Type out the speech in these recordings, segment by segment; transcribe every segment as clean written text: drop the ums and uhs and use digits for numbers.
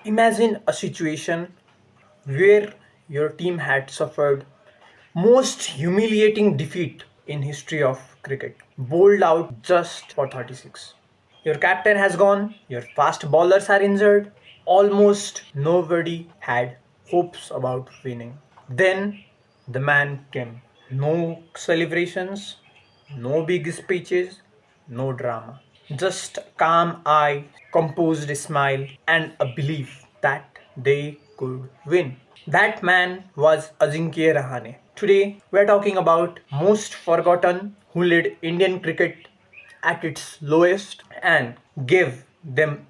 Imagine a situation where your team had suffered most humiliating defeat in history of cricket, bowled out just for 36. Your captain has gone, your fast bowlers are injured, almost nobody had hopes about winning. Then the man came. No celebrations, no big speeches, no drama. Just calm eye, composed smile, and a belief that they could win. That man was Ajinkya Rahane. Today we are talking about most forgotten who led Indian cricket at its lowest and gave them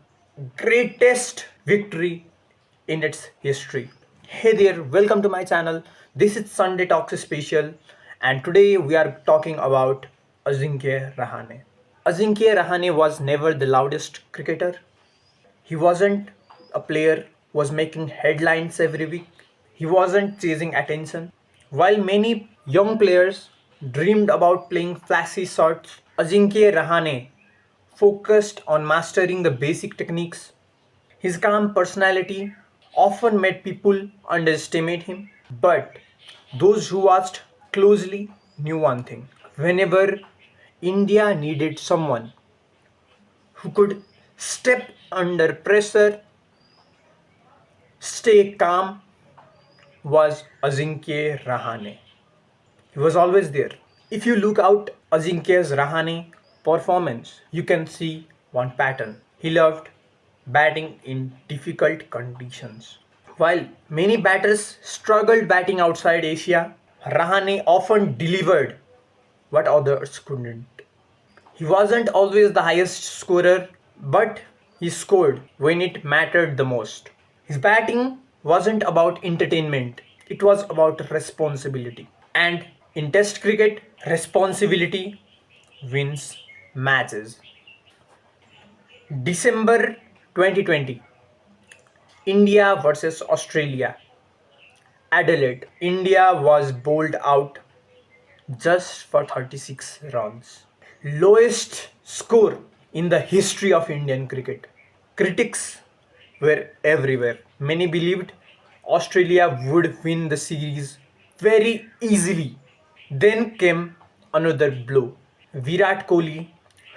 greatest victory in its history. Hey there, welcome to my channel. This is Sunday Talks special and today we are talking about Ajinkya Rahane. Ajinkya Rahane was never the loudest cricketer. He wasn't a player who was making headlines every week. He wasn't chasing attention. While many young players dreamed about playing flashy shots, Ajinkya Rahane focused on mastering the basic techniques. His calm personality often made people underestimate him, but those who watched closely knew one thing. Whenever India needed someone who could step under pressure, stay calm, was Ajinkya Rahane. He was always there. If you look out Ajinkya's Rahane performance, you can see one pattern. He loved batting in difficult conditions. While many batters struggled batting outside Asia, Rahane often delivered what others couldn't. He wasn't always the highest scorer, but he scored when it mattered the most. His batting wasn't about entertainment, it was about responsibility. And in Test cricket, responsibility wins matches. December 2020, India versus Australia. Adelaide. India was bowled out just for 36 runs. Lowest score in the history of Indian cricket. Critics were everywhere. Many believed Australia would win the series very easily. Then came another blow. Virat Kohli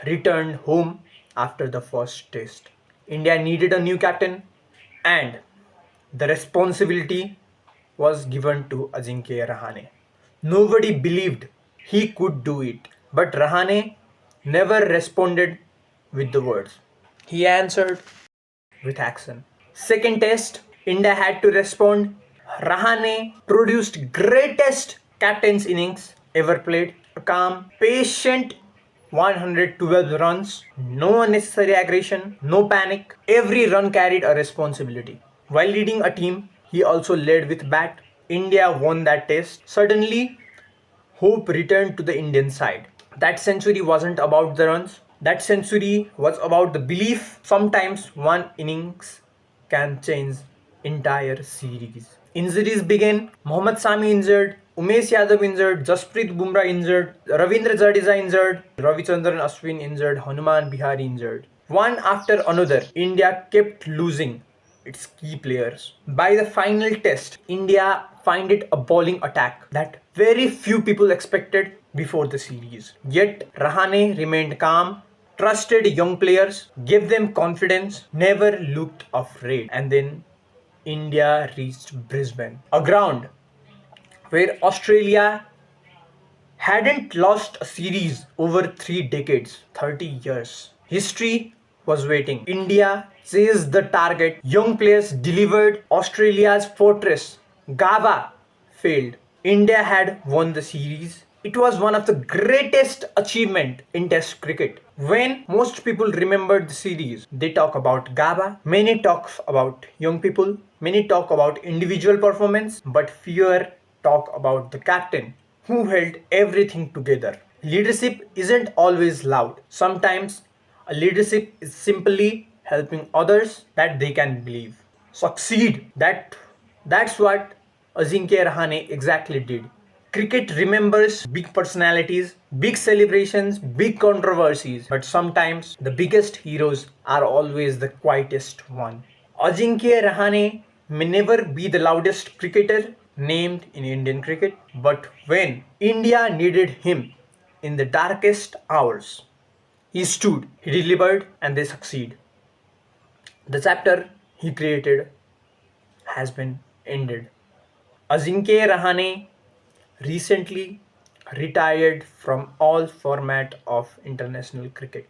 returned home after the first test. India needed a new captain and the responsibility was given to Ajinkya Rahane. Nobody believed he could do it, but Rahane never responded with the words. He answered with action. Second test, India had to respond. Rahane produced greatest captain's innings ever played. A calm, patient 112 runs, no unnecessary aggression, no panic. Every run carried a responsibility. While leading a team, he also led with bat. India won that test. Suddenly, hope returned to the Indian side. That century wasn't about the runs, that century was about the belief sometimes one innings can change entire series. Injuries began. Mohammad Sami injured, Umesh Yadav injured, Jasprit Bumrah injured, Ravindra Jadeja injured, Ravichandran Ashwin injured, Hanuman Bihari injured. One after another, India kept losing its key players. By the final test, India find it a bowling attack that very few people expected before the series. Yet Rahane remained calm, trusted young players, gave them confidence, never looked afraid. And then India reached Brisbane, a ground where Australia hadn't lost a series over 3 decades, 30 years. History was waiting. India chased the target. Young players delivered. Australia's fortress, Gabba, failed. India had won the series. It was one of the greatest achievements in Test cricket. When most people remember the series, they talk about Gabba. Many talk about young people. Many talk about individual performance, but fewer talk about the captain who held everything together. Leadership isn't always loud. Sometimes a leadership is simply helping others that they can believe. Succeed. That's what Ajinkya Rahane exactly did. Cricket remembers big personalities, big celebrations, big controversies, but sometimes the biggest heroes are always the quietest one. Ajinkya Rahane may never be the loudest cricketer named in Indian cricket, but when India needed him in the darkest hours, he stood, he delivered, and they succeed. The chapter he created has been ended. Ajinkya Rahane recently retired from all format of international cricket.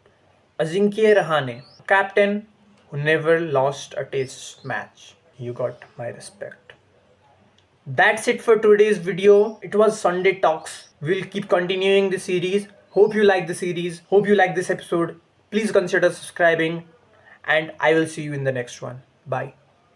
Ajinkya Rahane, captain who never lost a test match. You got my respect. That's it for today's video. It was Sunday Talks. We'll keep continuing the series. Hope you like the series. Hope you like this episode. Please consider subscribing and I will see you in the next one. Bye.